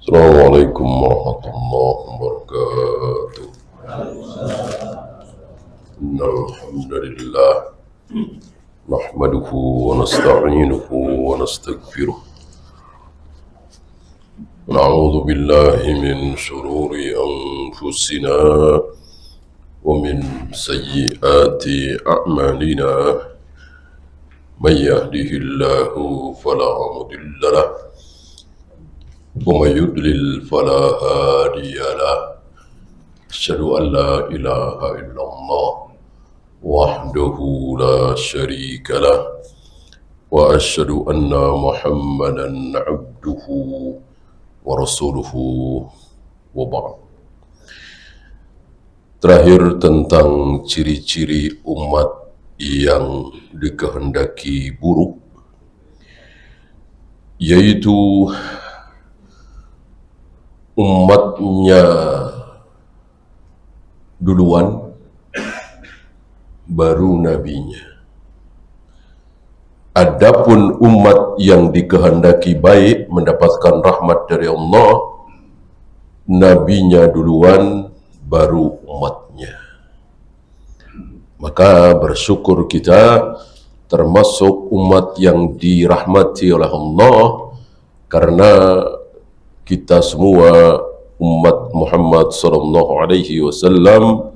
Assalamualaikum warahmatullahi wabarakatuh. Innal hamdalillah nahmaduhu wa nasta'inuhu wa nastaghfiruh. Na'udzu billahi min shururi anfusina wa min sayyiati a'malina. May yahdihillahu fala mudilla lahu ومن يضلل فلا هادي له أشهد أن لا إله إلا الله وحده لا شريك له وأشهد أن محمدا عبده ورسوله وبعد. Terakhir tentang ciri-ciri umat yang dikehendaki buruk, yaitu umatnya duluan baru nabinya. Adapun umat yang dikehendaki baik mendapatkan rahmat dari Allah, nabinya duluan baru umatnya. Maka bersyukur kita termasuk umat yang dirahmati oleh Allah, karena kita semua umat Muhammad sallallahu alaihi wasallam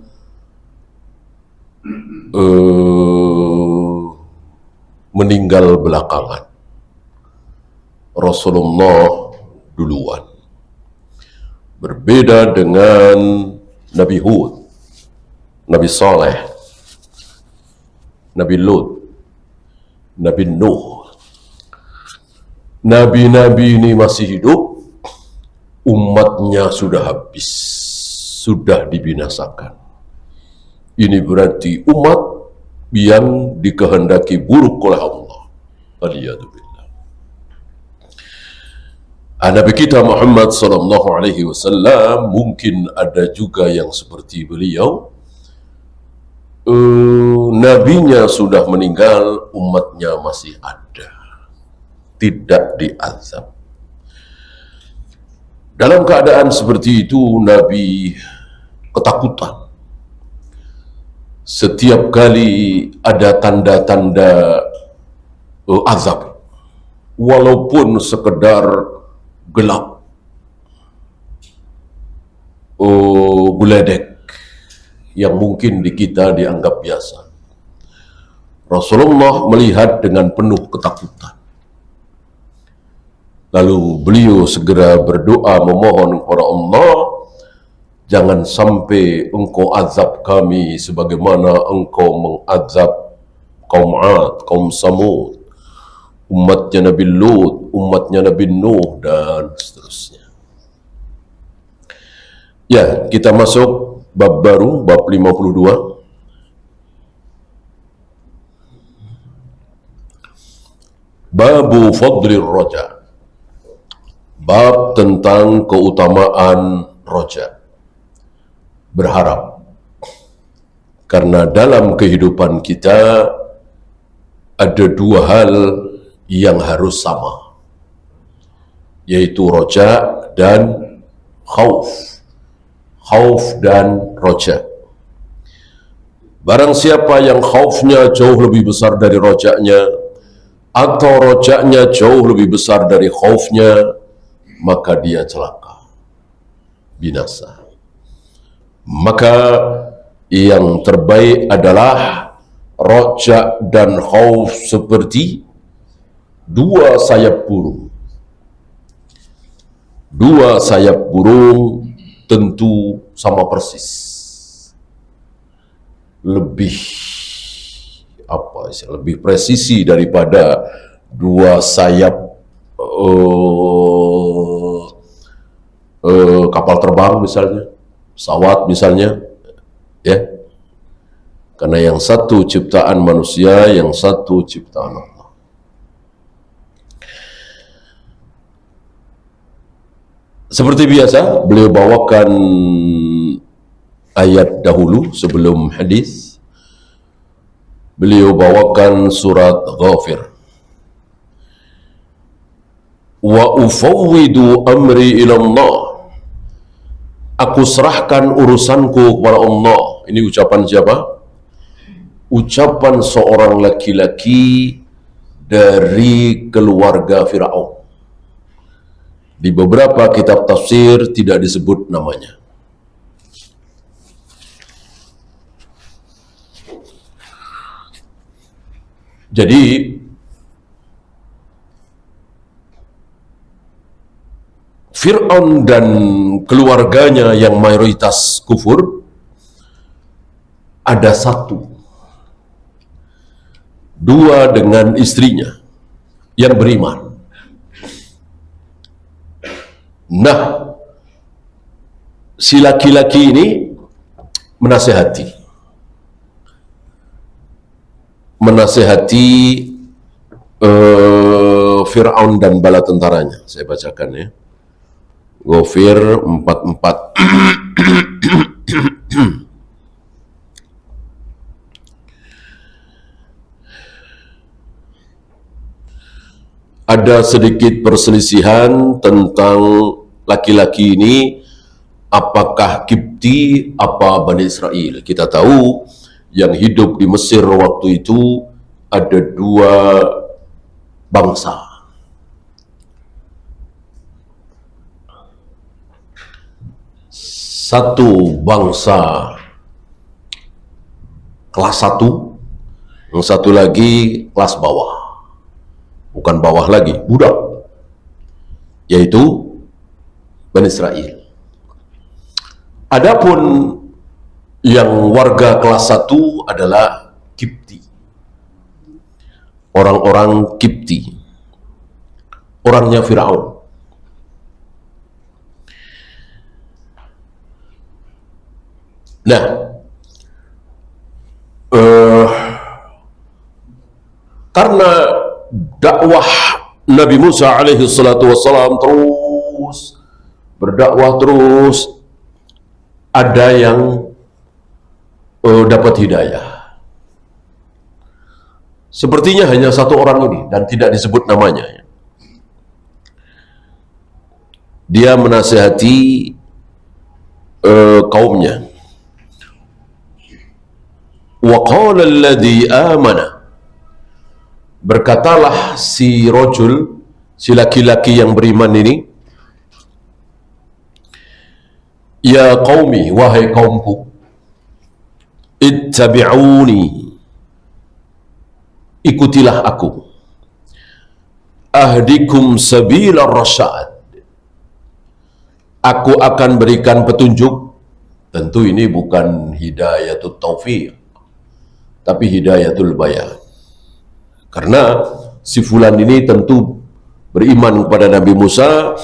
meninggal belakangan. Rasulullah duluan. Berbeda dengan Nabi Hud, Nabi Saleh, Nabi Lut, Nabi Nuh. Nabi-nabi ini masih hidup, umatnya sudah habis, sudah dibinasakan. Ini berarti umat yang dikehendaki buruk oleh Allah. Waliyadzubillah. Nabi kita Muhammad sallallahu alaihi wasallam, mungkin ada juga yang seperti beliau, nabinya sudah meninggal, umatnya masih ada, tidak diazab. Dalam keadaan seperti itu, Nabi ketakutan. Setiap kali ada tanda-tanda azab, walaupun sekedar gelap, geledek, yang mungkin di kita dianggap biasa, Rasulullah melihat dengan penuh ketakutan. Lalu beliau segera berdoa memohon kepada Allah, jangan sampai engkau azab kami sebagaimana engkau mengazab kaum Ad, kaum Samud, umatnya Nabi Lut, umatnya Nabi Nuh, dan seterusnya. Ya, kita masuk bab baru, bab 52. Babu Fadlir Raja. Bab tentang keutamaan roja, berharap. Karena dalam kehidupan kita ada dua hal yang harus sama, yaitu roja dan khauf. Khauf dan roja. Barang siapa yang khaufnya jauh lebih besar dari rojaknya, atau rojaknya jauh lebih besar dari khaufnya, maka dia celaka, binasa. Maka yang terbaik adalah roja dan khauf seperti dua sayap burung. Dua sayap burung tentu sama persis, lebih lebih presisi daripada dua sayap kapal terbang misalnya, pesawat misalnya, ya. Karena yang satu ciptaan manusia, yang satu ciptaan Allah. Seperti biasa, beliau bawakan ayat dahulu sebelum hadis. Beliau bawakan surat Ghafir. Wa ufawwidu amri ila Allah. Aku serahkan urusanku kepada Allah. Ini ucapan siapa? Ucapan seorang laki-laki dari keluarga Firaun. Di beberapa kitab tafsir tidak disebut namanya. Jadi Fir'aun dan keluarganya yang mayoritas kufur, ada satu, dua dengan istrinya yang beriman. Nah, si laki-laki ini menasehati Fir'aun dan bala tentaranya. Saya bacakan ya. Ghafir 44. Ada sedikit perselisihan tentang laki-laki ini, apakah Kipti apa Bani Israel. Kita tahu yang hidup di Mesir waktu itu ada dua bangsa. Satu bangsa kelas 1, yang satu lagi kelas bawah, bukan bawah lagi, budak, yaitu Bani Israel. Adapun yang warga kelas 1 adalah Kipti, orang-orang Kipti, orangnya Firaun. Nah, karena dakwah Nabi Musa alaihi salatu wassalam terus berdakwah, terus ada yang dapat hidayah. Sepertinya hanya satu orang ini dan tidak disebut namanya. Dia menasihati kaumnya. Wa qala alladhi amana, berkatalah si rajul, si laki-laki yang beriman ini, ya qaumi, wahai kaumku, ittabi'uni, ikutilah aku, ahdikum sabila rasyad, aku akan berikan petunjuk. Tentu ini bukan hidayatul taufiq, tapi hidayatul bayan. Karena si fulan ini tentu beriman kepada Nabi Musa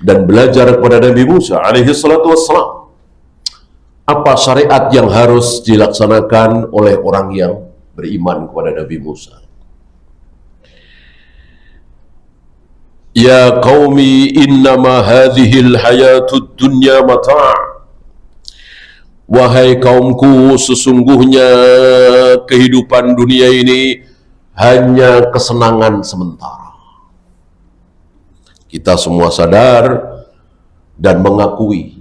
dan belajar kepada Nabi Musa alaihi salatu wassalam. Apa syariat yang harus dilaksanakan oleh orang yang beriman kepada Nabi Musa? Ya qaumi innama hadhil hayatud dunya mata'. Wahai kaumku, sesungguhnya kehidupan dunia ini hanya kesenangan sementara. Kita semua sadar dan mengakui,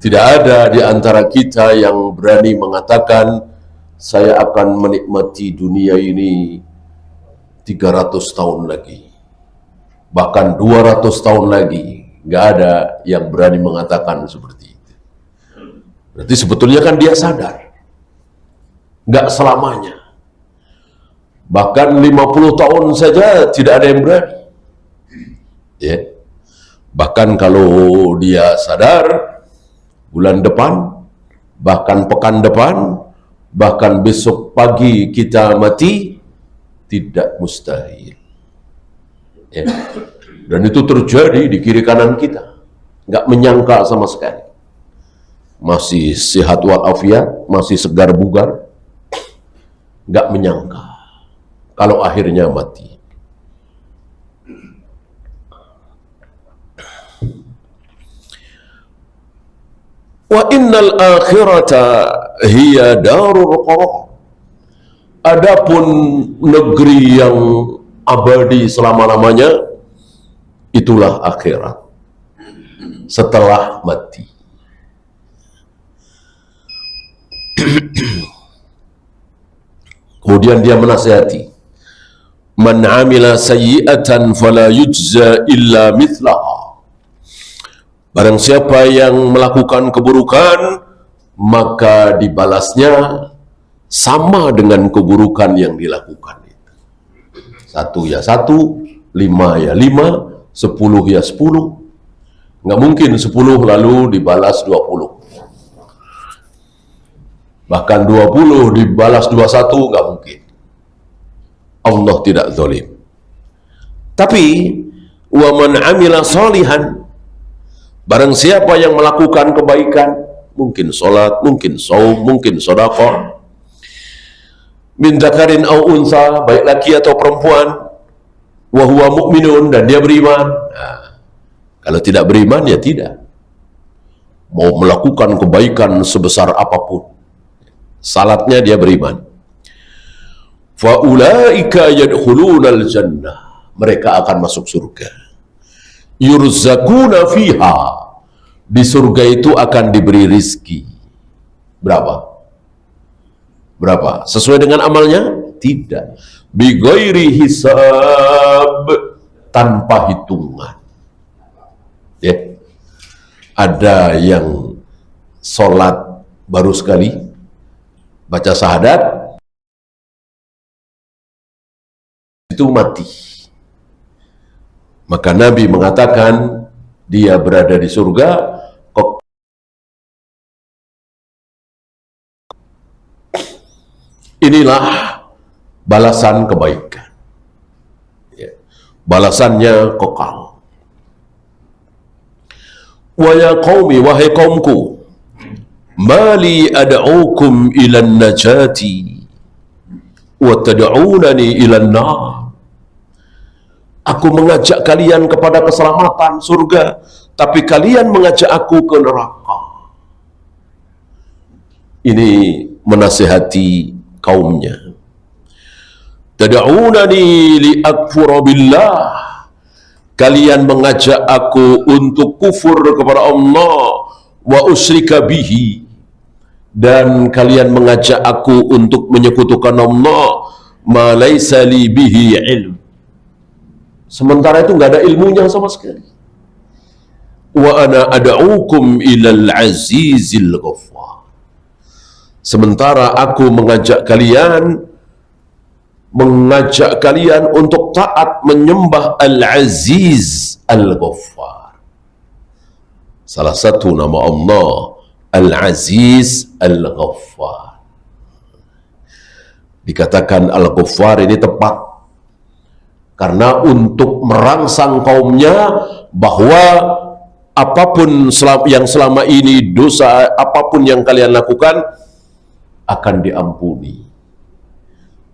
tidak ada di antara kita yang berani mengatakan, saya akan menikmati dunia ini 300 tahun lagi, bahkan 200 tahun lagi. Nggak ada yang berani mengatakan seperti itu. Berarti sebetulnya kan dia sadar nggak selamanya. Bahkan 50 tahun saja tidak ada yang berani. Ya. Bahkan kalau dia sadar bulan depan, bahkan pekan depan, bahkan besok pagi kita mati, tidak mustahil. Ya. Dan itu terjadi di kiri kanan kita. Nggak menyangka sama sekali. Masih sehat walafiat, masih segar bugar, nggak menyangka kalau akhirnya mati. Wa innal akhirata hiya darul qarar. Adapun negeri yang abadi selama-lamanya itulah akhirat setelah mati. Kemudian dia menasihati, man amila sayyi'atan fala yujza illa mithlaha. Barang siapa yang melakukan keburukan, maka dibalasnya sama dengan keburukan yang dilakukan. Satu ya satu, 5 ya 5, 10 ya 10. Nggak mungkin 10 lalu dibalas 20. Bahkan 20 dibalas 21, nggak mungkin. Allah tidak zalim. Tapi wa man amila sholihan, barang siapa yang melakukan kebaikan, mungkin sholat, mungkin saum, mungkin sedekah, min dzakarin au unsa, baik laki atau perempuan, wa huwa mu'minun, dan dia beriman. Nah, kalau tidak beriman ya tidak. Mau melakukan kebaikan sebesar apapun, salatnya dia beriman. Fa ulaika yadkhulunal jannah, mereka akan masuk surga. Yurzaquna fiha, di surga itu akan diberi rizki. Berapa? Berapa? Sesuai dengan amalnya? Tidak. Bi ghairi hisab, tanpa hitungan. Ya. Ada yang sholat baru sekali, baca syahadat, itu mati. Maka Nabi mengatakan dia berada di surga. Inilah balasan kebaikan. Ya. Balasannya kekal. Wa ya qaumi, wahai kaumku, mali ad'ukum ilan najati wa tad'unani ilan nar. Aku mengajak kalian kepada keselamatan surga, tapi kalian mengajak aku ke neraka. Ini menasihati kaumnya. Tad'unani liakfura billah, kalian mengajak aku untuk kufur kepada Allah, wa usyrika bihi, dan kalian mengajak aku untuk menyekutukan Allah, ma laisa li bihi ilm, sementara itu nggak ada ilmunya sama sekali. Wa ana ad'ukum ilal azizil ghaffar, sementara aku mengajak kalian untuk taat menyembah Al-Aziz Al-Ghaffar. Salah satu nama Allah Al-Aziz Al-Ghaffar. Dikatakan Al-Ghaffar ini tepat karena untuk merangsang kaumnya bahwa apapun yang selama ini dosa, apapun yang kalian lakukan akan diampuni.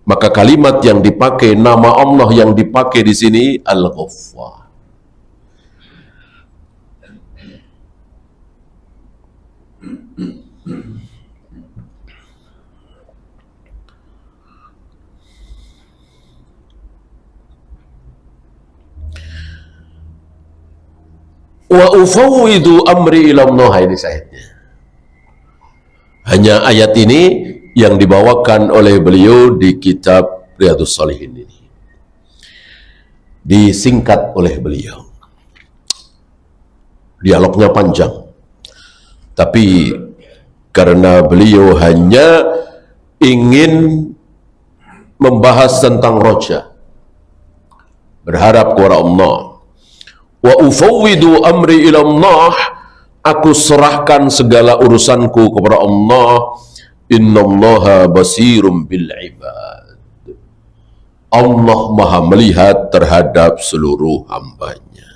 Maka kalimat yang dipakai, nama Allah yang dipakai di sini Al-Ghaffar. Wa ufawwidu amri ila Allah, ini syahidnya. Hanya ayat ini yang dibawakan oleh beliau di kitab Riyadhus Shalihin ini, disingkat oleh beliau. Dialognya panjang, tapi karena beliau hanya ingin membahas tentang roja, berharap kepada Allah. Wa ufawwidu amri ila Allah, aku serahkan segala urusanku kepada Allah. Innallaha basirum bil ibad, Allah maha melihat terhadap seluruh hambanya.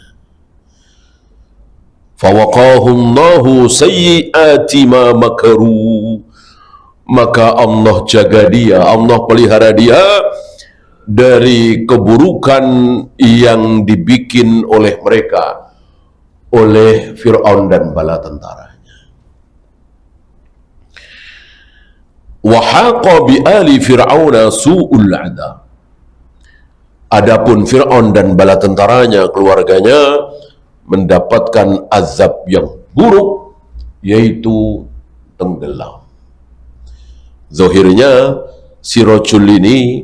Fawaqahullahu sayyiati ma makaru, maka Allah jaga dia, Allah pelihara dia dari keburukan yang dibikin oleh mereka, oleh Fir'aun dan bala tentaranya. Wa haqa bi ali fir'auna su'ul 'adab, Adapun Fir'aun dan bala tentaranya, keluarganya, mendapatkan azab yang buruk, yaitu tenggelam. Zahirnya si racul ini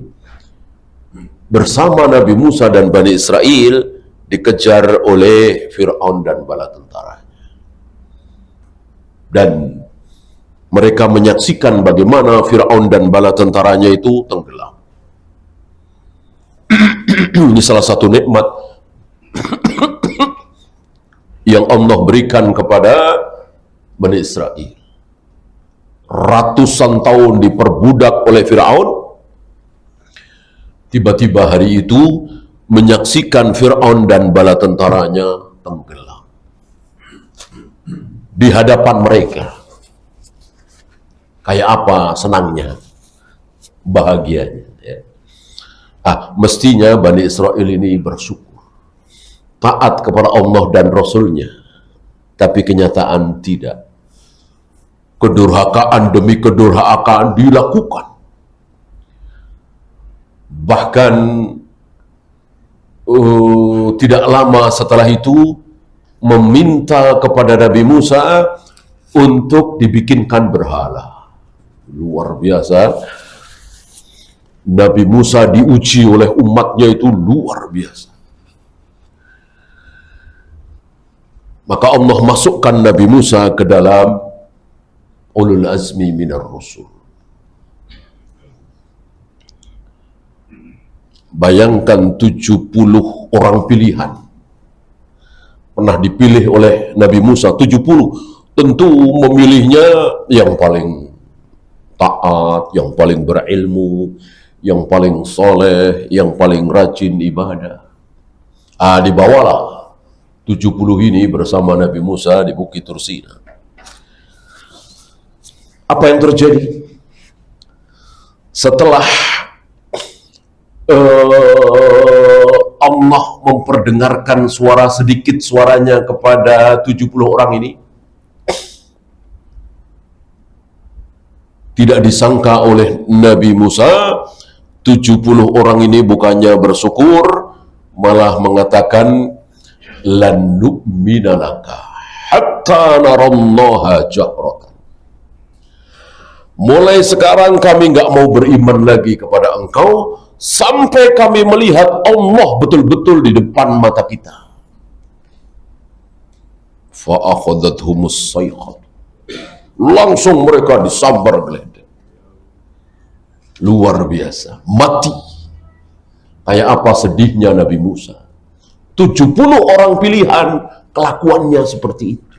bersama Nabi Musa dan Bani Israel dikejar oleh Fir'aun dan bala tentara. Dan mereka menyaksikan bagaimana Fir'aun dan bala tentaranya itu tenggelam. Ini salah satu nikmat yang Allah berikan kepada Bani Israel. Ratusan tahun diperbudak oleh Fir'aun, tiba-tiba hari itu menyaksikan Fir'aun dan bala tentaranya tenggelam di hadapan mereka. Kayak apa senangnya, bahagianya, ya. Mestinya Bani Israel ini bersyukur, taat kepada Allah dan Rasulnya, tapi kenyataan tidak. Kedurhakaan demi kedurhakaan dilakukan. Bahkan tidak lama setelah itu meminta kepada Nabi Musa untuk dibikinkan berhala. Luar biasa. Nabi Musa diuji oleh umatnya itu luar biasa. Maka Allah masukkan Nabi Musa ke dalam ulul azmi minar rusul. Bayangkan 70 orang pilihan pernah dipilih oleh Nabi Musa, 70. Tentu memilihnya yang paling taat, yang paling berilmu, yang paling soleh, yang paling rajin ibadah. Dibawalah 70 ini bersama Nabi Musa di Bukit Tursina. Apa yang terjadi? Setelah Allah memperdengarkan suara sedikit suaranya kepada 70 orang ini, tidak disangka oleh Nabi Musa, 70 orang ini bukannya bersyukur, malah mengatakan lan nu'mina laka hatta narallaha jahratan. Mulai sekarang kami nggak mau beriman lagi kepada engkau sampai kami melihat Allah betul-betul di depan mata kita. Fa'akhadhathumus sayhah. Langsung mereka disambar geledek. Luar biasa, mati. Kayak apa sedihnya Nabi Musa. 70 orang pilihan, kelakuannya seperti itu.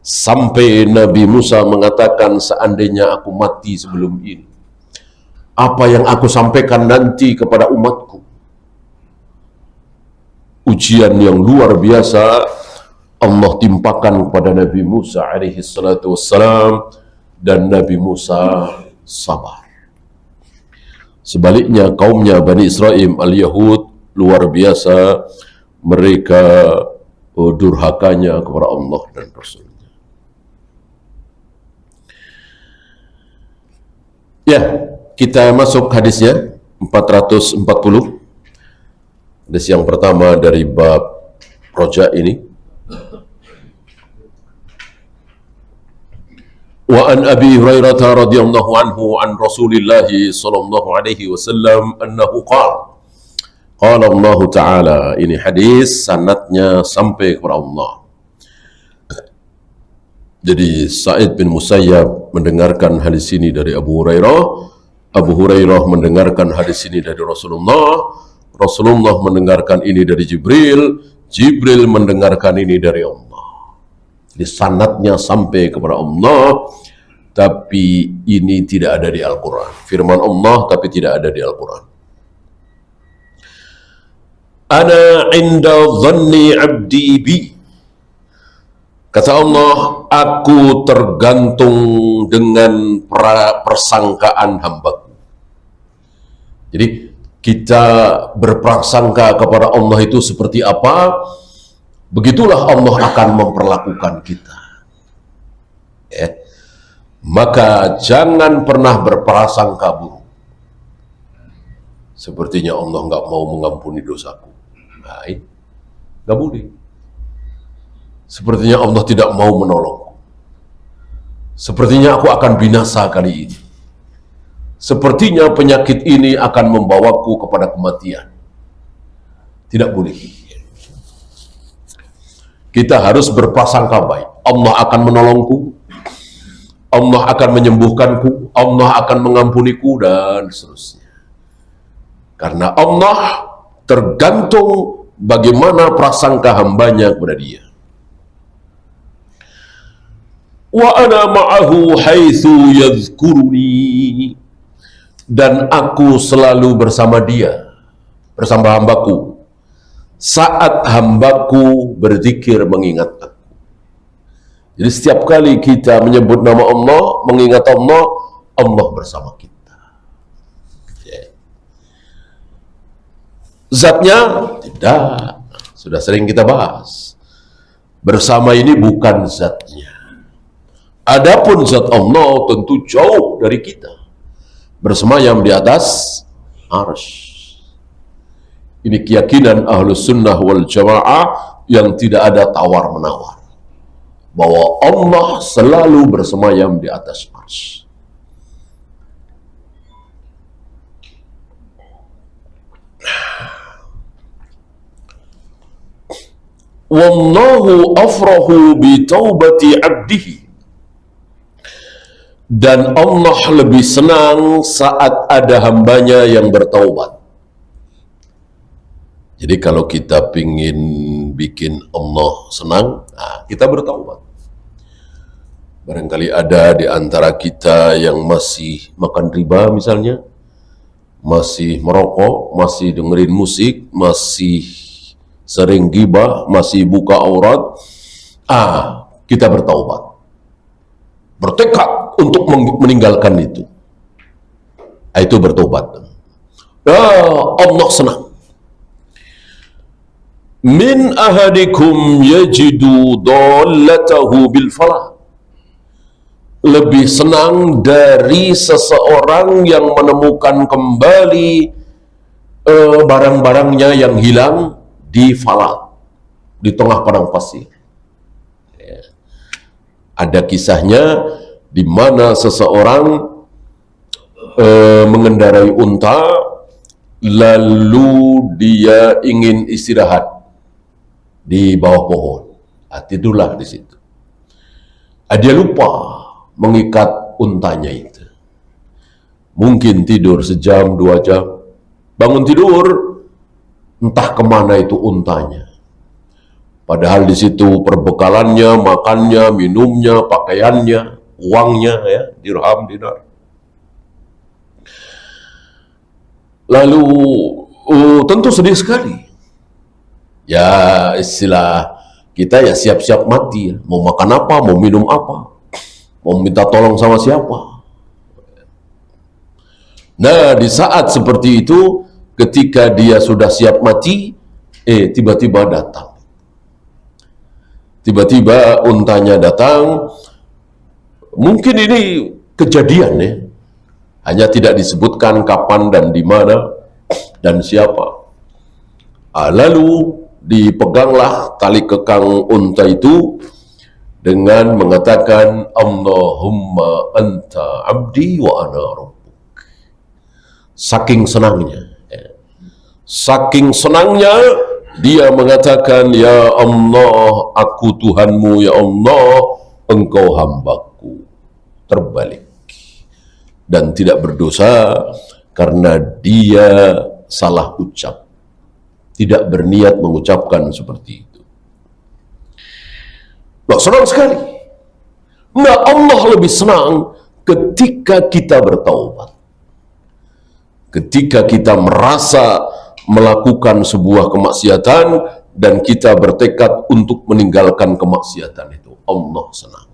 Sampai Nabi Musa mengatakan, seandainya aku mati sebelum ini, apa yang aku sampaikan nanti kepada umatku? Ujian yang luar biasa Allah timpakan kepada Nabi Musa alaihi salatu wassalam, dan Nabi Musa sabar. Sebaliknya kaumnya Bani Israel al-Yahud luar biasa, mereka durhakanya kepada Allah dan Rasul. Ya, kita masuk hadisnya 440. Hadis yang pertama dari bab roja ini. Wa an Abi Hurairah radhiyallahu anhu an Rasulillah sallallahu alaihi wasallam annahu qala qala Allah taala. Ini hadis sanadnya sampai kepada Allah. Jadi Sa'id bin Musayyab mendengarkan hadis ini dari Abu Hurairah, Abu Hurairah mendengarkan hadis ini dari Rasulullah, Rasulullah mendengarkan ini dari Jibril, Jibril mendengarkan ini dari Allah. Jadi sanadnya sampai kepada Allah, tapi ini tidak ada di Al-Quran. Firman Allah tapi tidak ada di Al-Quran. Ana inda dhanni abdi bi. Kata Allah, aku tergantung dengan persangkaan hambaku. Jadi kita berprasangka kepada Allah itu seperti apa, begitulah Allah akan memperlakukan kita. Ya. Maka jangan pernah berprasangka buruk. Sepertinya Allah nggak mau mengampuni dosaku. Baik, nggak boleh. Sepertinya Allah tidak mau menolongku. Sepertinya aku akan binasa kali ini. Sepertinya penyakit ini akan membawaku kepada kematian. Tidak boleh. Kita harus berprasangka baik. Allah akan menolongku. Allah akan menyembuhkanku. Allah akan mengampuniku dan seterusnya. Karena Allah tergantung bagaimana prasangka hambanya kepada Dia. Wa ana ma'ahu haitsu yadhkuruni, dan aku selalu bersama Dia, bersama hambaku, saat hambaku berzikir mengingat aku. Jadi setiap kali kita menyebut nama Allah, mengingat Allah, Allah bersama kita. Zatnya tidak, sudah sering kita bahas. Bersama ini bukan zatnya. Adapun zat Allah tentu jauh dari kita, bersemayam di atas arsy. Ini keyakinan Ahlus Sunnah wal Jamaah yang tidak ada tawar-menawar, bahwa Allah selalu bersemayam di atas arsy. Wallahu afrahu bi taubati abdihi, dan Allah lebih senang saat ada hambanya yang bertaubat. Jadi kalau kita pingin bikin Allah senang, kita bertaubat. Barangkali ada di antara kita yang masih makan riba misalnya, masih merokok, masih dengerin musik, masih sering ghibah, masih buka aurat. Kita bertaubat, bertekad untuk meninggalkan itu. Itu bertobat. Allah senang. Min ahadikum yajidu dallatahu bil falah. Lebih senang dari seseorang yang menemukan kembali barang-barangnya yang hilang di falat, di tengah padang pasir. Ada kisahnya di mana seseorang mengendarai unta, lalu dia ingin istirahat di bawah pohon. Tidurlah di situ. Dia lupa mengikat untanya itu. Mungkin tidur sejam, 2 jam. Bangun tidur, entah kemana itu untanya. Padahal di situ perbekalannya, makannya, minumnya, pakaiannya, uangnya, dirham, dinar. Lalu tentu sedih sekali. Ya istilah kita ya siap-siap mati. Mau makan apa, mau minum apa, mau minta tolong sama siapa. Nah, di saat seperti itu, ketika dia sudah siap mati, tiba-tiba datang. Tiba-tiba untanya datang. Mungkin ini kejadian ya. Hanya tidak disebutkan kapan dan di mana dan siapa. Lalu dipeganglah tali kekang unta itu dengan mengatakan, Allahumma anta abdi wa ana rabbuk. Saking senangnya. Saking senangnya dia mengatakan, ya Allah, aku Tuhanmu, ya Allah, engkau hambaku. Terbalik. Dan tidak berdosa karena dia salah ucap. Tidak berniat mengucapkan seperti itu. Senang sekali. Nah, Allah lebih senang ketika kita bertaubat. Ketika kita merasa melakukan sebuah kemaksiatan dan kita bertekad untuk meninggalkan kemaksiatan itu, Allah senang.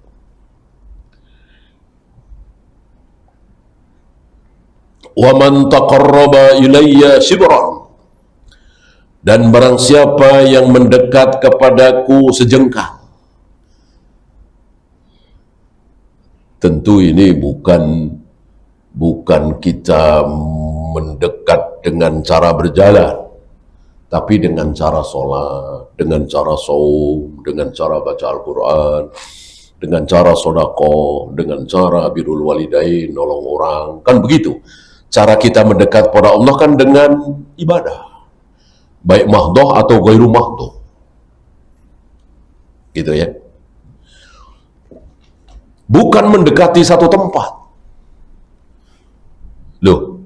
Wa man taqarraba ilayya shibran, dan barang siapa yang mendekat kepadaku sejengkal. Tentu ini bukan kita mendekat dengan cara berjalan, tapi dengan cara sholat, dengan cara saum, dengan cara baca Al-Quran, dengan cara sodako, dengan cara birrul walidain, nolong orang, kan begitu. Cara kita mendekat kepada Allah kan dengan ibadah, baik mahdoh atau ghairu mahdoh, gitu ya. Bukan mendekati satu tempat. Loh,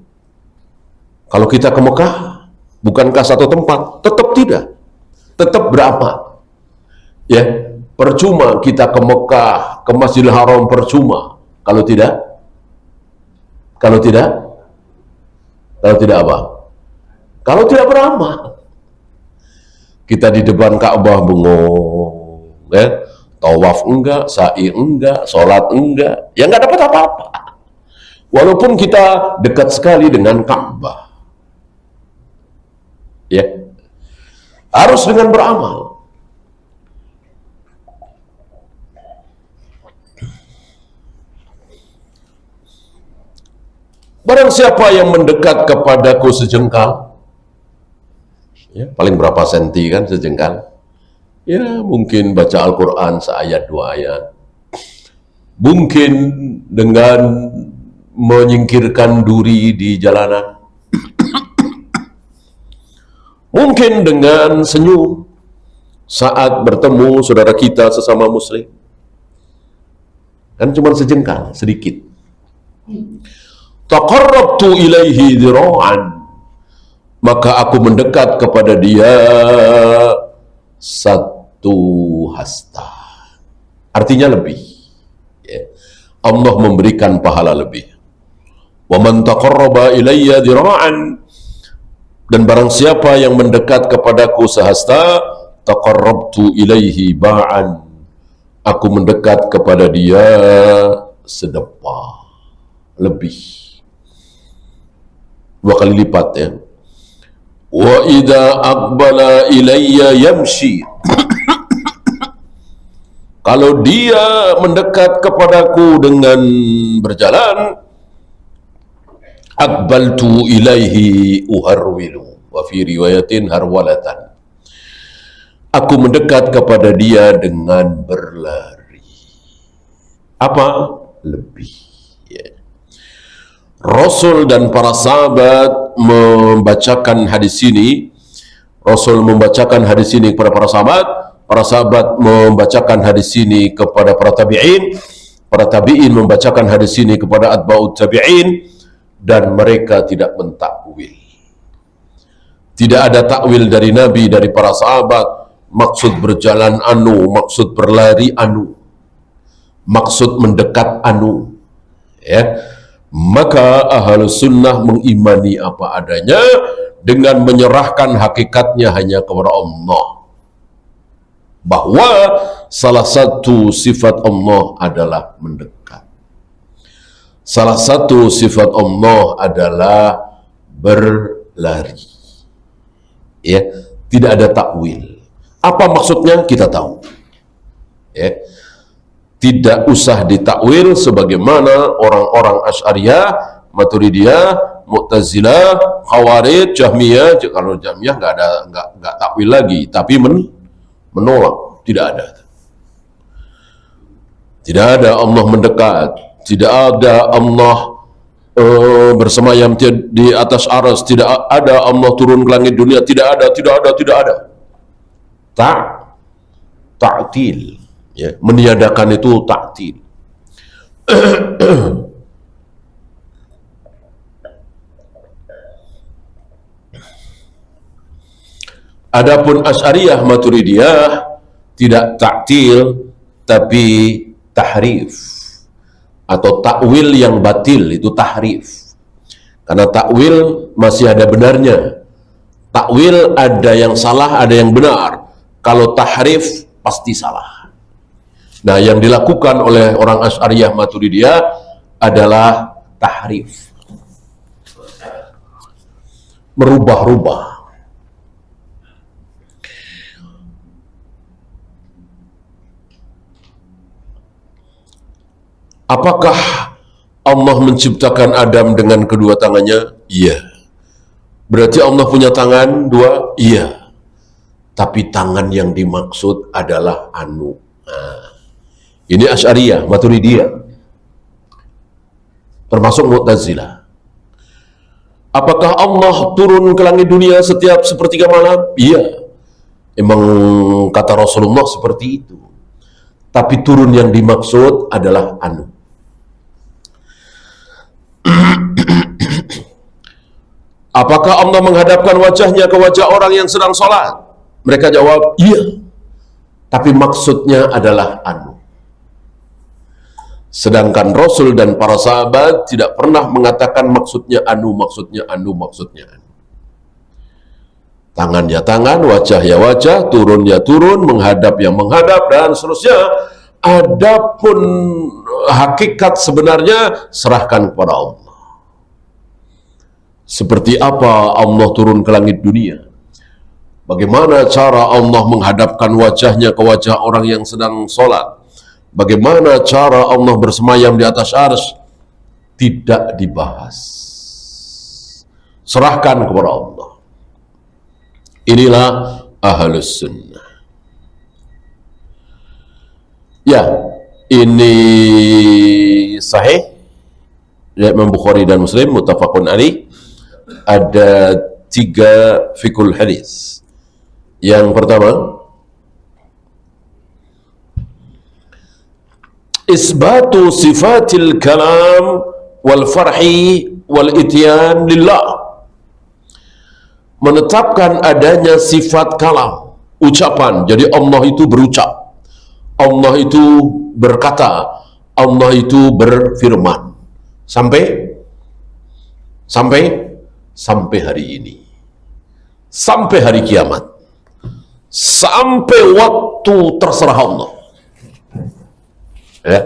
kalau kita ke Mekah, bukankah satu tempat? Tetap tidak. Tetap beramal. Ya, percuma kita ke Mekah, ke Masjidil Haram, percuma. Kalau tidak apa? Kalau tidak beramal. Kita di depan Ka'bah bengong, ya. Tawaf enggak, sa'i enggak, sholat enggak, ya enggak dapat apa-apa. Walaupun kita dekat sekali dengan Ka'bah, ya, harus dengan beramal. Barang siapa yang mendekat kepadaku sejengkal, ya, paling berapa senti kan sejengkal? Ya, mungkin baca Al-Quran seayat dua ayat. Mungkin dengan menyingkirkan duri di jalanan. Mungkin dengan senyum saat bertemu saudara kita sesama muslim. Kan cuma sejengkal, sedikit. Taqarrabtu ilaihi dhira'an, maka aku mendekat kepada dia satu hasta. Artinya lebih, ya. Allah memberikan pahala lebih. Wa man taqarraba ilayya dhira'an, dan barang siapa yang mendekat kepadaku sehasta, taqarrabtu ilaihi ba'an, aku mendekat kepada dia sedepah, lebih, 2 kali lipat, ya. Wa idza aqbala ilayya yamshi, kalau dia mendekat kepadaku dengan berjalan, aqbaltu ilaihi uharwilu, wa fi riwayatin harwalatan, aku mendekat kepada dia dengan berlari. Apa? Lebih, ya. Rasul dan para sahabat membacakan hadis ini. Rasul membacakan hadis ini kepada para sahabat membacakan hadis ini kepada para tabi'in membacakan hadis ini kepada atba'ut tabi'in, dan mereka tidak mentakwil. Tidak ada takwil dari Nabi, dari para sahabat. Maksud berjalan anu, maksud berlari anu, maksud mendekat anu, ya. Maka Ahlus Sunnah mengimani apa adanya dengan menyerahkan hakikatnya hanya kepada Allah, bahwa salah satu sifat Allah adalah mendekat. Salah satu sifat Allah adalah berlari. Ya, tidak ada takwil. Apa maksudnya kita tahu. Ya. Tidak usah ditakwil sebagaimana orang-orang Asy'ariyah, Maturidiyah, Mu'tazilah, Khawarij, Jahmiyah. Kalau Jahmiyah nggak takwil lagi, tapi menolak. Tidak ada. Tidak ada Allah mendekat. Tidak ada Allah bersemayam di atas aras. Tidak ada Allah turun ke langit dunia. Tidak ada. Ta'til. Ya, meniadakan itu ta'til. Adapun Asy'ariyah Maturidiyah tidak ta'til tapi tahrif, atau takwil yang batil, itu tahrif. Karena takwil masih ada benarnya. Takwil ada yang salah, ada yang benar. Kalau tahrif pasti salah. Nah, yang dilakukan oleh orang Asy'ariyah Maturidiyah adalah tahrif, merubah-rubah. Apakah Allah menciptakan Adam dengan kedua tangannya? Iya. Berarti Allah punya tangan dua? Iya. Tapi tangan yang dimaksud adalah anu. Nah, ini Asy'ariyah, Maturidiyah. Termasuk Mu'tazilah. Apakah Allah turun ke langit dunia setiap sepertiga malam? Iya. Emang kata Rasulullah seperti itu. Tapi turun yang dimaksud adalah anu. Apakah Allah menghadapkan wajahnya ke wajah orang yang sedang sholat? Mereka jawab, iya. Tapi maksudnya adalah anu. Sedangkan Rasul dan para sahabat tidak pernah mengatakan maksudnya anu, maksudnya anu, maksudnya anu. Tangan ya tangan, wajah ya wajah, turun ya turun, menghadap ya menghadap, dan seterusnya. Adapun hakikat sebenarnya serahkan kepada Allah. Seperti apa Allah turun ke langit dunia? Bagaimana cara Allah menghadapkan wajahnya ke wajah orang yang sedang sholat? Bagaimana cara Allah bersemayam di atas arsy? Tidak dibahas. Serahkan kepada Allah. Inilah Ahlus Sunnah. Ya, ini sahih riwayat Imam Bukhari dan Muslim, muttafaqun alaih. Ada 3 fikul hadis. Yang pertama, isbatu sifatil kalam wal farhi wal ityan lillah. Menetapkan adanya sifat kalam, ucapan. Jadi Allah itu berucap, Allah itu berkata, Allah itu berfirman. Sampai hari ini, sampai hari kiamat, sampai waktu terserah Allah. Ya.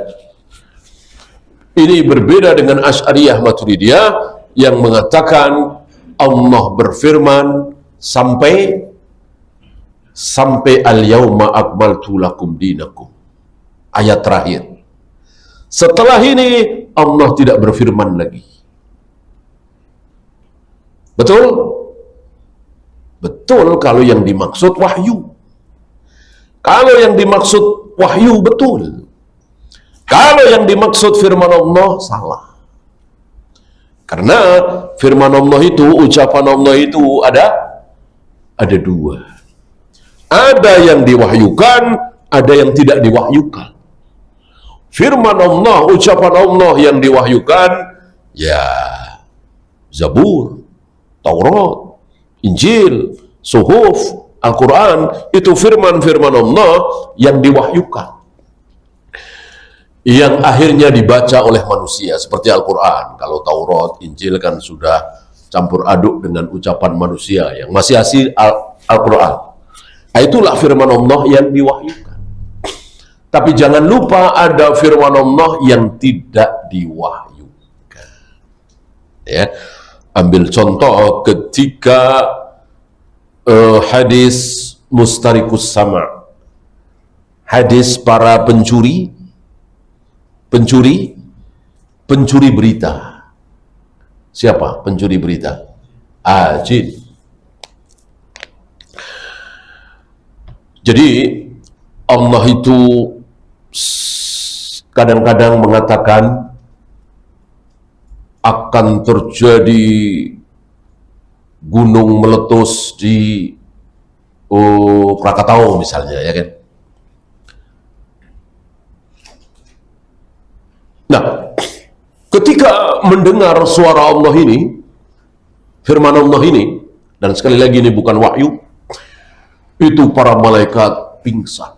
Ini berbeda dengan Asy'ariyah Maturidiyah yang mengatakan Allah berfirman sampai al-yauma akmaltu lakum dinakum. Ayat terakhir. Setelah ini Allah tidak berfirman lagi. Betul? Betul kalau yang dimaksud wahyu. Kalau yang dimaksud wahyu betul. Kalau yang dimaksud firman Allah salah. Karena firman Allah itu, ucapan Allah itu ada 2. Ada yang diwahyukan, ada yang tidak diwahyukan. Firman Allah, ucapan Allah yang diwahyukan, ya Zabur, Taurat, Injil, Suhuf, Al-Quran, itu firman-firman Allah yang diwahyukan, yang akhirnya dibaca oleh manusia, seperti Al-Quran. Kalau Taurat, Injil kan sudah campur aduk dengan ucapan manusia, yang masih asli Al-Quran. Itulah firman Allah yang diwahyukan. Tapi jangan lupa ada firman Allah yang tidak diwahyukan. Ya. Ambil contoh ketika hadis mustarikus sama', hadis para pencuri berita. Siapa pencuri berita? Jin. Jadi Allah itu kadang-kadang mengatakan akan terjadi gunung meletus di Krakatau misalnya, ya kan? Nah, ketika mendengar suara Allah ini, firman Allah ini, dan sekali lagi ini bukan wahyu, itu para malaikat pingsan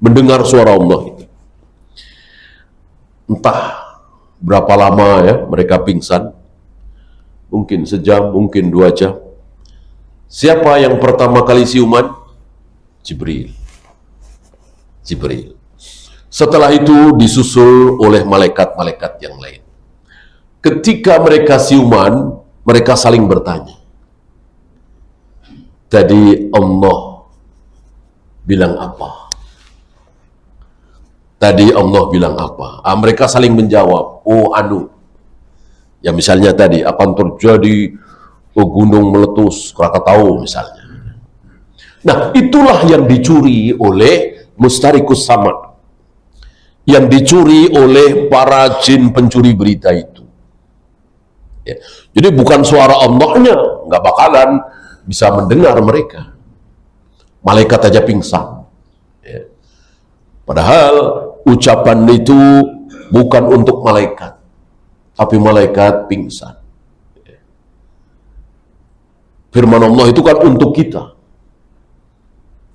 mendengar suara Allah itu. Entah berapa lama ya mereka pingsan, mungkin sejam, mungkin 2 jam. Siapa yang pertama kali siuman? Jibril. Setelah itu disusul oleh malaikat-malaikat yang lain. Ketika mereka siuman, mereka saling bertanya, tadi Allah bilang apa? Tadi Allah bilang apa? Mereka saling menjawab, oh anu. Ya misalnya tadi akan terjadi gunung meletus Krakatau misalnya. Nah, itulah yang dicuri oleh Mustarikus Samad, yang dicuri oleh para jin pencuri berita itu. Ya. Jadi bukan suara Allahnya, nggak bakalan bisa mendengar mereka. Malaikat aja pingsan. Ya. Padahal ucapan itu bukan untuk malaikat, tapi malaikat pingsan. Ya. Firman Allah itu kan untuk kita.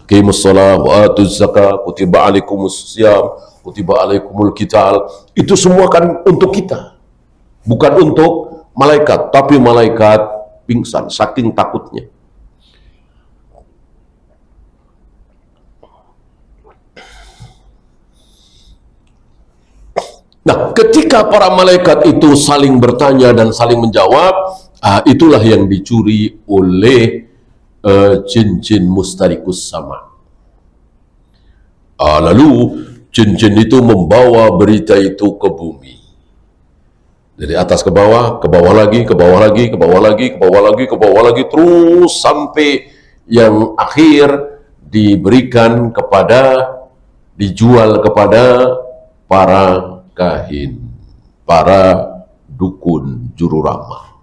Aqimus shalah wa atuz zakah, kutiba alaikumus syiyam, kutiba alaikumul qital. Itu semua kan untuk kita. Bukan untuk malaikat, tapi malaikat pingsan saking takutnya. Nah, ketika para malaikat itu saling bertanya dan saling menjawab, itulah yang dicuri oleh jin-jin Mustarikus Samad. Lalu jin-jin itu membawa berita itu ke bumi. Dari atas ke bawah lagi, ke bawah lagi, ke bawah lagi, ke bawah lagi, ke bawah lagi, terus sampai yang akhir diberikan kepada, dijual kepada para kahin, para dukun, juru ramal.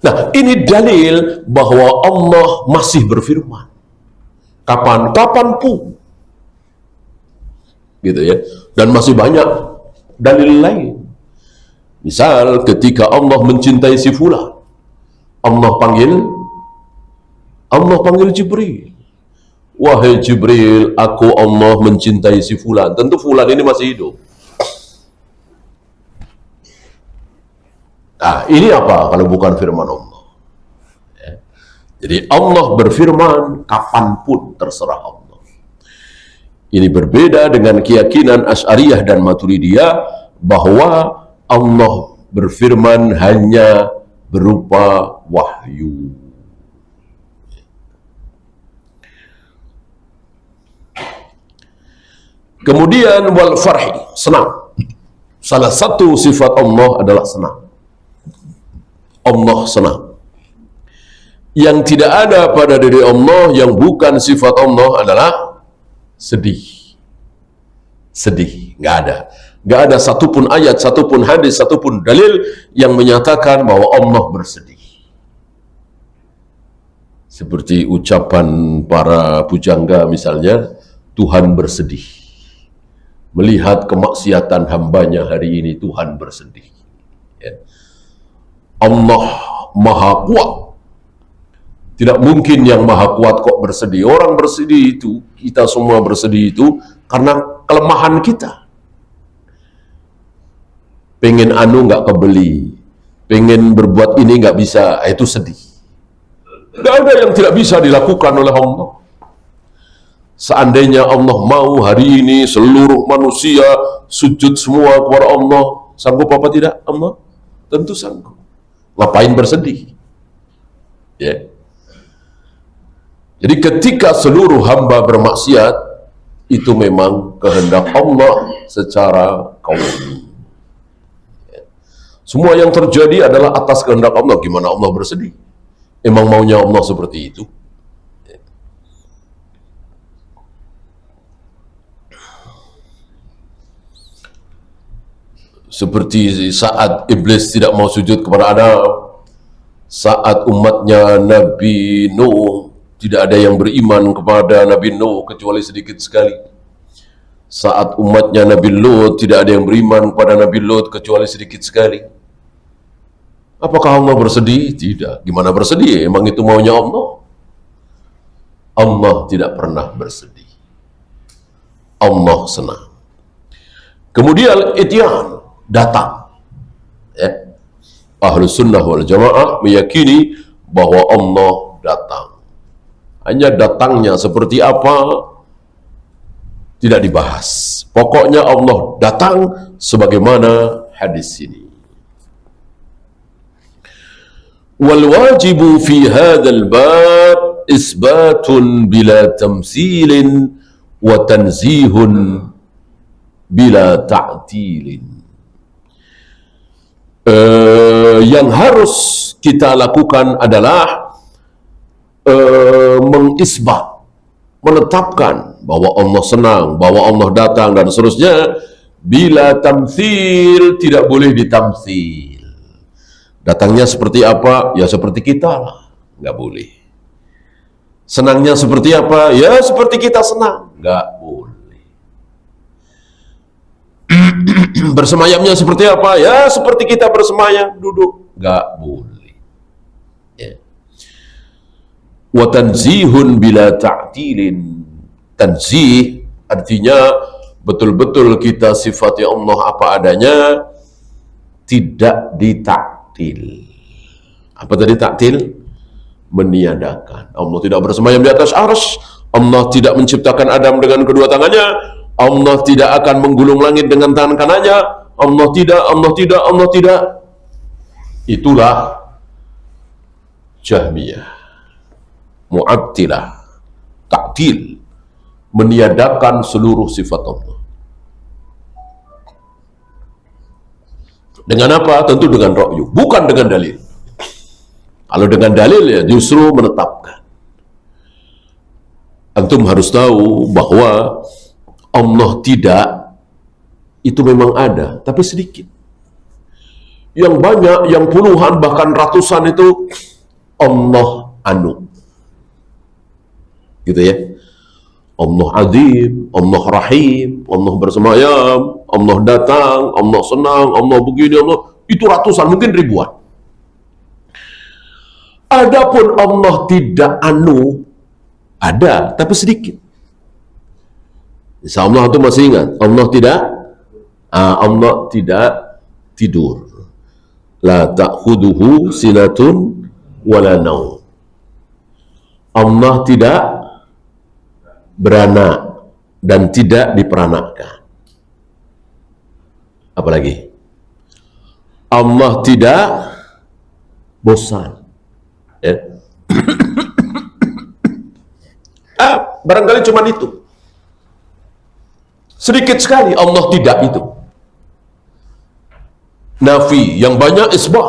Nah, ini dalil bahwa Allah masih berfirman. Kapanpun. Gitu ya. Dan masih banyak dalil lain. Misal ketika Allah mencintai si fulan, Allah panggil Jibril. Wahai Jibril, aku Allah mencintai si fulan. Tentu fulan ini masih hidup. Nah, ini apa kalau bukan firman Allah? Ya. Jadi Allah berfirman kapanpun terserah Allah. Ini berbeda dengan keyakinan Asy'ariyah dan Maturidiyah bahwa Allah berfirman hanya berupa wahyu. Kemudian wal farhi, senang. Salah satu sifat Allah adalah senang. Allah senang. Yang tidak ada pada diri Allah yang bukan sifat Allah adalah sedih. Sedih, nggak ada. Nggak ada satupun ayat, satupun hadis, satupun dalil yang menyatakan bahwa Allah bersedih. Seperti ucapan para pujangga misalnya, Tuhan bersedih. Melihat kemaksiatan hambanya hari ini, Tuhan bersedih. Ya. Allah maha kuat. Tidak mungkin yang maha kuat kok bersedih. Orang bersedih itu, kita semua bersedih itu karena kelemahan kita. Pengen nggak kebeli, pengen berbuat ini nggak bisa, itu sedih. Nggak ada yang tidak bisa dilakukan oleh Allah. Seandainya Allah mau hari ini seluruh manusia sujud semua kepada Allah, sanggup apa tidak Allah? Tentu sanggup. Ngapain bersedih? Ya. Jadi ketika seluruh hamba bermaksiat, itu memang kehendak Allah secara kauni. Ya. Semua yang terjadi adalah atas kehendak Allah. Gimana Allah bersedih? Emang maunya Allah seperti itu? Ya. Seperti saat iblis tidak mau sujud kepada Adam, saat umatnya Nabi Nuh tidak ada yang beriman kepada Nabi Nuh kecuali sedikit sekali. Saat umatnya Nabi Lut tidak ada yang beriman kepada Nabi Lut kecuali sedikit sekali. Apakah Allah bersedih? Tidak. Gimana bersedih? Emang itu maunya Allah? Allah tidak pernah bersedih. Allah senang. Kemudian ityan, datang. Ya. Ahlus sunnah wal jamaah meyakini bahwa Allah datang. Hanya datangnya seperti apa tidak dibahas. Pokoknya Allah datang sebagaimana hadis ini. Wal wajibu fi hadzal bab isbatun bila tamtsilin wa tanzihun bila ta'tilin. Yang harus kita lakukan adalah mengisbat, menetapkan bahwa Allah senang, bahwa Allah datang dan seterusnya. Bila tamthil, tidak boleh ditamthil. Datangnya seperti apa? Ya seperti kita lah, nggak boleh. Senangnya seperti apa? Ya seperti kita senang, nggak boleh. Bersemayamnya seperti apa? Ya seperti kita bersemayam, duduk, nggak boleh. Ya. Wa tanzihun bila ta'tilin. Tanzih artinya betul-betul kita sifati Allah apa adanya, tidak ditaktil. Apa tadi taktil? Meniadakan. Allah tidak bersemayam di atas arsy, Allah tidak menciptakan Adam dengan kedua tangannya, Allah tidak akan menggulung langit dengan tangan kanannya, Allah tidak, Allah tidak, Allah tidak. Itulah Jahmiyah, Mu'attilah, taktil, meniadakan seluruh sifat Allah. Dengan apa? Tentu dengan ra'yu, bukan dengan dalil. Kalau dengan dalil ya justru menetapkan. Antum harus tahu bahwa Allah tidak itu memang ada, tapi sedikit. Yang banyak, yang puluhan bahkan ratusan itu Allah anu. Gitu ya. Allah azim, Allah rahim, Allah bersemayam, Allah datang, Allah senang, Allah begini, Allah itu ratusan, mungkin ribuan. Adapun Allah tidak anu, ada tapi sedikit. Insya Allah itu masih ingat, Allah tidak tidur. La ta'khuduhu sinatun wala naum. Allah tidak beranak dan tidak diperanakkan. Apalagi Allah tidak bosan. Ya. Barangkali cuma itu. Sedikit sekali Allah tidak itu. Nafi, yang banyak isbat.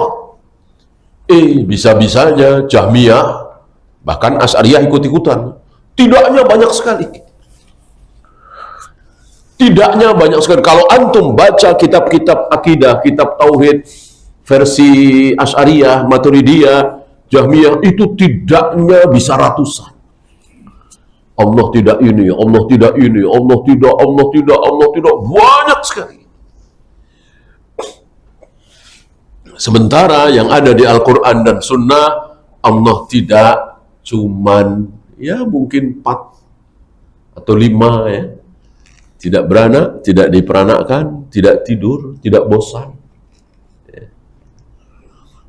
Bisa-bisanya Jahmiyah bahkan Asy'ariyah ikut-ikutan. Tidaknya banyak sekali. Tidaknya banyak sekali. Kalau antum baca kitab-kitab akidah, kitab tauhid versi Asy'ariyah, Maturidiyah, Jahmiyah, itu tidaknya bisa ratusan. Allah tidak ini, Allah tidak ini, Allah tidak, Allah tidak, Allah tidak, banyak sekali. Sementara yang ada di Al-Quran dan Sunnah, Allah tidak cuman ya mungkin 4 atau 5 ya. Tidak beranak, tidak diperanakkan, tidak tidur, tidak bosan. Ya.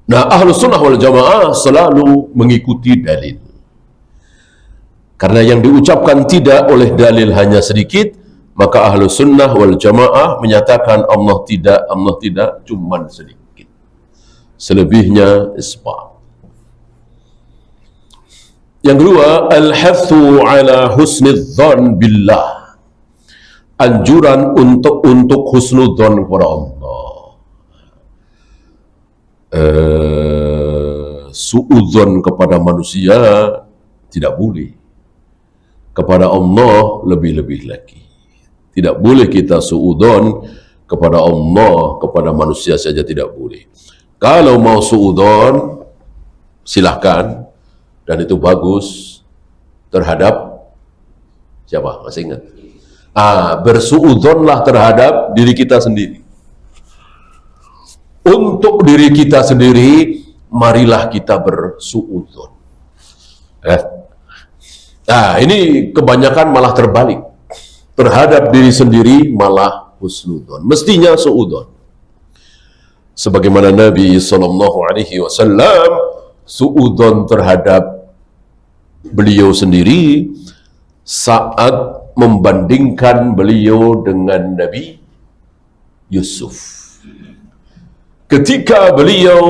Nah, Ahlus Sunnah wal Jamaah selalu mengikuti dalil. Karena yang diucapkan tidak oleh dalil hanya sedikit, maka Ahlus Sunnah wal Jamaah menyatakan Allah tidak cuman sedikit. Selebihnya isbat. Yang kedua, al-hathu ala husnidzan billah. Anjuran untuk husnudzan kepada Allah. Suudzon kepada manusia tidak boleh. Kepada Allah lebih-lebih lagi. Tidak boleh kita suudzon kepada Allah, kepada manusia saja tidak boleh. Kalau mau suudzon, silahkan. Dan itu bagus terhadap siapa? Masih ingat? Bersuudzonlah terhadap diri kita sendiri. Untuk diri kita sendiri, marilah kita bersuudzon. Ini kebanyakan malah terbalik. Terhadap diri sendiri malah husnudzon. Mestinya suudzon. Sebagaimana Nabi SAW suudzon terhadap beliau sendiri saat membandingkan beliau dengan Nabi Yusuf. Ketika beliau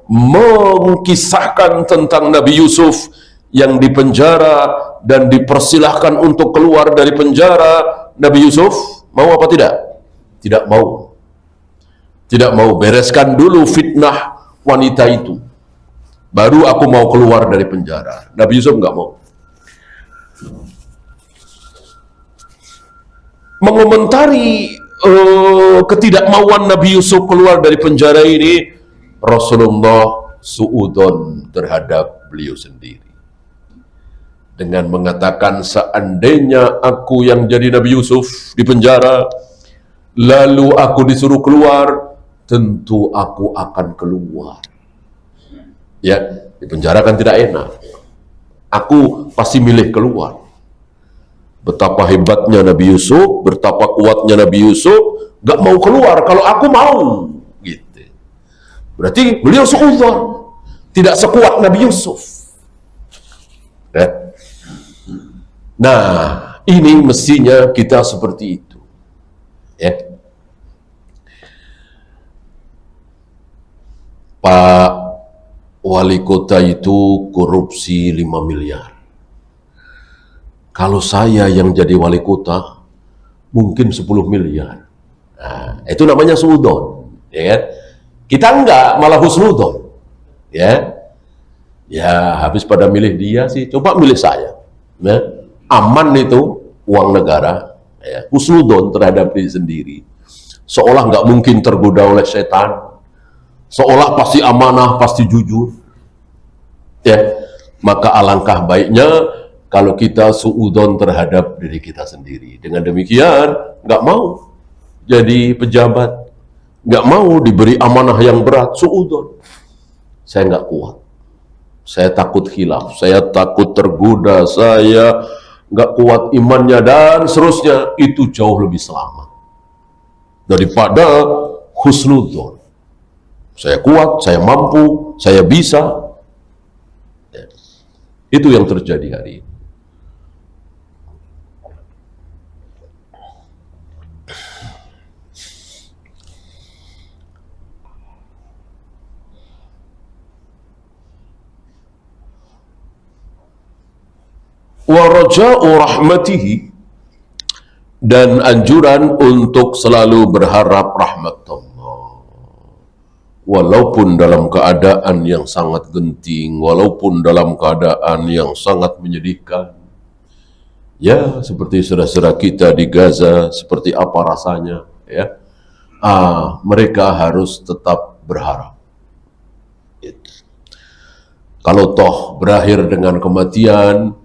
mengkisahkan tentang Nabi Yusuf yang dipenjara dan dipersilahkan untuk keluar dari penjara, Nabi Yusuf mau apa tidak? Tidak mau. Tidak mau, bereskan dulu fitnah wanita itu. Baru aku mau keluar dari penjara. Nabi Yusuf nggak mau. Mengomentari ketidakmauan Nabi Yusuf keluar dari penjara ini, Rasulullah suudon terhadap beliau sendiri. Dengan mengatakan, seandainya aku yang jadi Nabi Yusuf di penjara, lalu aku disuruh keluar, tentu aku akan keluar. Ya, di penjara kan tidak enak. Aku pasti milih keluar. Betapa hebatnya Nabi Yusuf, betapa kuatnya Nabi Yusuf, gak mau keluar kalau aku mau. Gitu. Berarti beliau suudzon, tidak sekuat Nabi Yusuf. Ya. Nah, ini mestinya kita seperti itu. Ya. Pak Wali Kota itu korupsi 5 miliar. Kalau saya yang jadi wali kota, mungkin 10 miliar. Nah, itu namanya suudon. Ya kan? Kita enggak, malah husnudon. Ya, ya habis pada milih dia sih, coba milih saya. Ya. Aman itu uang negara. Ya. Husnudon terhadap diri sendiri. Seolah nggak mungkin tergoda oleh setan. Seolah pasti amanah, pasti jujur. Ya, maka alangkah baiknya kalau kita suudon terhadap diri kita sendiri. Dengan demikian, nggak mau jadi pejabat, nggak mau diberi amanah yang berat, suudon. Saya nggak kuat, saya takut khilaf, saya takut tergoda, saya nggak kuat imannya, dan seterusnya. Itu jauh lebih selamat daripada husnudon. Saya kuat, saya mampu, saya bisa. Itu yang terjadi hari ini. Wa raja'u rahmatihi, dan anjuran untuk selalu berharap rahmat Allah. Walaupun dalam keadaan yang sangat genting, walaupun dalam keadaan yang sangat menyedihkan. Ya, seperti saudara-saudara kita di Gaza, seperti apa rasanya, ya. Mereka harus tetap berharap. Kalau toh berakhir dengan kematian,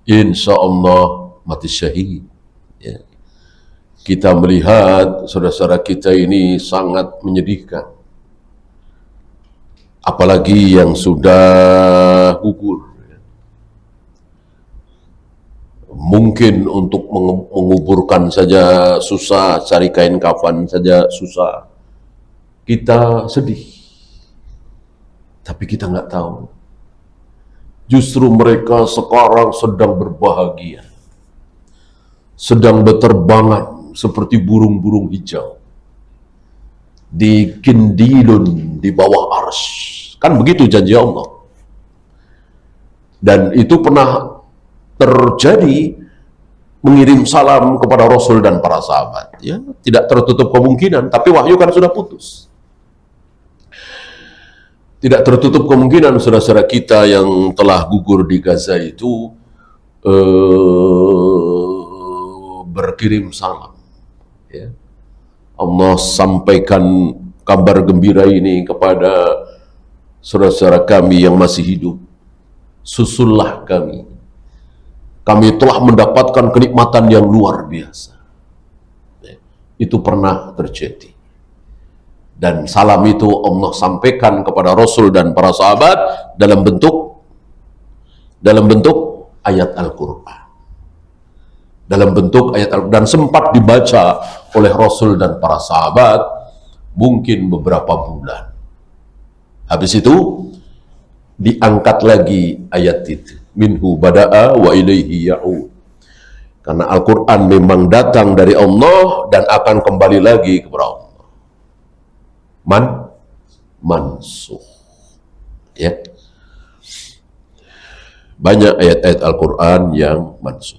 insya Allah mati syahid. Ya. Kita melihat saudara-saudara kita ini sangat menyedihkan. Apalagi yang sudah gugur. Mungkin untuk menguburkan saja susah, cari kain kafan saja susah. Kita sedih. Tapi kita nggak tahu. Justru mereka sekarang sedang berbahagia. Sedang berterbangan seperti burung-burung hijau. Di kindilun, di bawah arsy. Kan begitu janji Allah. Dan itu pernah terjadi, mengirim salam kepada Rasul dan para sahabat. Ya, tidak tertutup kemungkinan, tapi wahyu kan sudah putus. Tidak tertutup kemungkinan saudara-saudara kita yang telah gugur di Gaza itu berkirim salam. Ya. Allah sampaikan kabar gembira ini kepada saudara-saudara kami yang masih hidup. Susullah kami. Kami telah mendapatkan kenikmatan yang luar biasa. Ya. Itu pernah terjadi. Dan salam itu Allah sampaikan kepada Rasul dan para sahabat dalam bentuk ayat Al-Quran. Dalam bentuk ayat Al-Quran. Dan sempat dibaca oleh Rasul dan para sahabat mungkin beberapa bulan. Habis itu diangkat lagi ayat itu. Minhu bada'a wa ilaihi ya'ud. Karena Al-Quran memang datang dari Allah dan akan kembali lagi kepada Allah. Mansuh. Ya. Banyak ayat-ayat Al-Quran yang mansuh.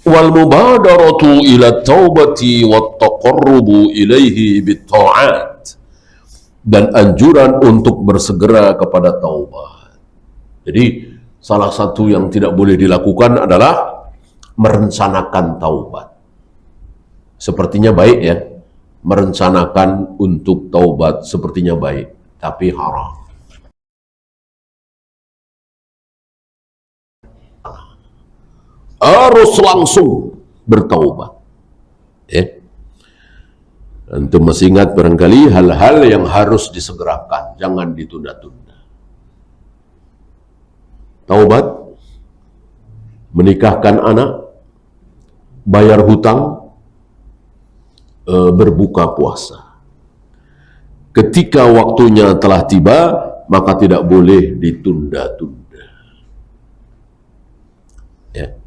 wal mubadaratu ila taubati wat taqarrubu ilaihi bit ta'at, dan anjuran untuk bersegera kepada taubat. Jadi salah satu yang tidak boleh dilakukan adalah merencanakan taubat. Sepertinya baik ya, merencanakan untuk taubat sepertinya baik, tapi haram. Harus langsung bertaubat. Antum masih ingat barangkali hal-hal yang harus disegerakan, jangan ditunda-tunda. Taubat, menikahkan anak, bayar hutang, berbuka puasa. Ketika waktunya telah tiba, maka tidak boleh ditunda-tunda. Ya.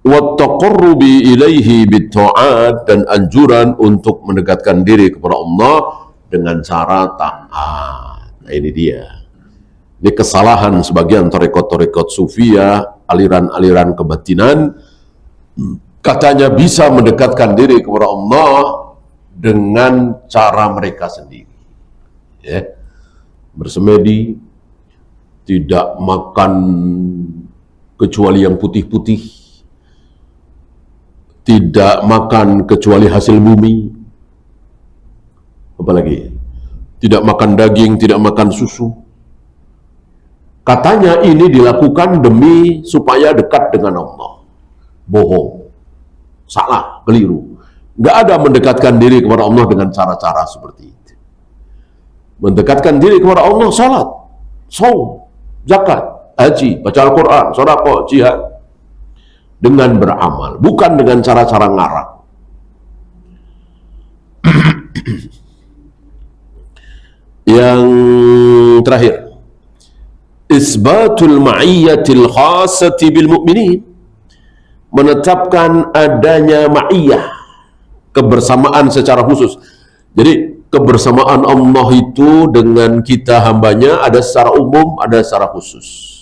Wattaqarrubi ilaihi bitta'at, dan anjuran untuk mendekatkan diri kepada Allah dengan cara taat. Nah, ini dia. Ini kesalahan sebagian tarekat-tarekat sufiyah, aliran-aliran kebatinan, katanya bisa mendekatkan diri kepada Allah dengan cara mereka sendiri. Ya. Bersemedi, tidak makan kecuali yang putih-putih, tidak makan kecuali hasil bumi, apalagi tidak makan daging, tidak makan susu. Katanya ini dilakukan demi supaya dekat dengan Allah. Bohong, salah, keliru. Nggak ada mendekatkan diri kepada Allah dengan cara-cara seperti itu. Mendekatkan diri kepada Allah salat, saum, zakat, haji, baca Al-Quran, sedekah, jihad, dengan beramal, bukan dengan cara-cara ngarang. Yang terakhir, isbatul ma'iyyatil khassati bil mu'minin, menetapkan adanya ma'iyah, kebersamaan secara khusus. Jadi kebersamaan Allah itu dengan kita hambanya ada secara umum, ada secara khusus.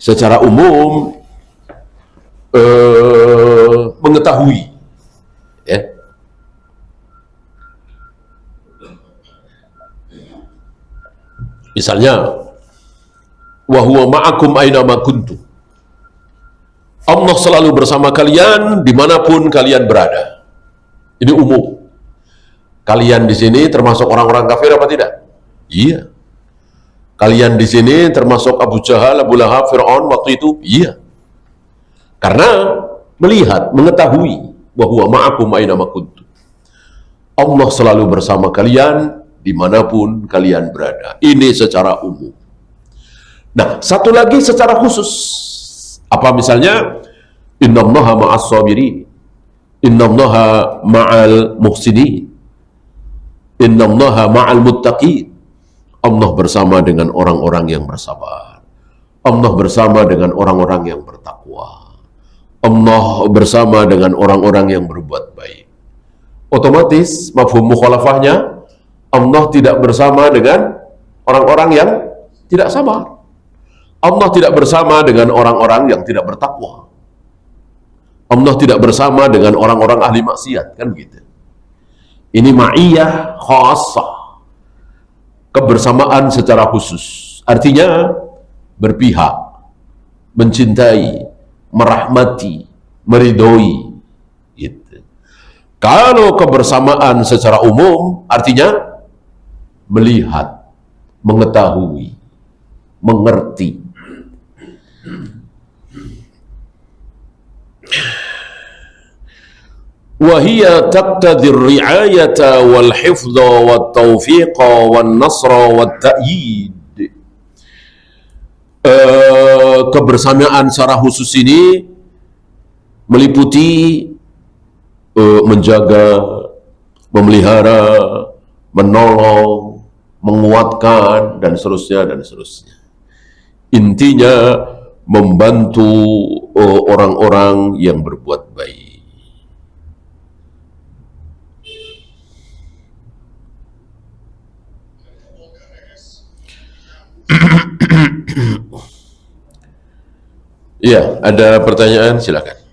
Secara umum mengetahui, ya. Misalnya, wa huwa ma'akum aina ma kuntum. Allah selalu bersama kalian dimanapun kalian berada. Ini umum. Kalian di sini termasuk orang-orang kafir apa tidak? Iya. Kalian di sini termasuk Abu Jahal, Abu Lahab, Fir'aun waktu itu? Iya. Karena melihat, mengetahui bahwa ma'akum aina ma kuntum. Allah selalu bersama kalian dimanapun kalian berada. Ini secara umum. Nah, satu lagi secara khusus. Apa misalnya? Innallaha ma'as sabirin. Innallaha ma'al muhsinin. Innallaha ma'al muttaqin. Allah bersama dengan orang-orang yang bersabar. Allah bersama dengan orang-orang yang bertakwa. Allah bersama dengan orang-orang yang berbuat baik. Otomatis mafhum mukhalafahnya, Allah tidak bersama dengan orang-orang yang tidak sabar. Allah tidak bersama dengan orang-orang yang tidak bertakwa. Allah tidak bersama dengan orang-orang ahli maksiat, kan begitu. Ini ma'iyah khassah, kebersamaan secara khusus. Artinya berpihak, mencintai, merahmati, meridhoi. Gitu. Kalau kebersamaan secara umum artinya melihat, mengetahui, mengerti. Wahia taqtadi ar-ri'ayata wal hifdha wat tawfiqa wan nasra wat ta'yid. Kebersamaan secara khusus ini meliputi menjaga, memelihara, menolong, menguatkan, dan seterusnya dan seterusnya. Intinya membantu orang-orang yang berbuat baik. Iya, ada pertanyaan, silakan.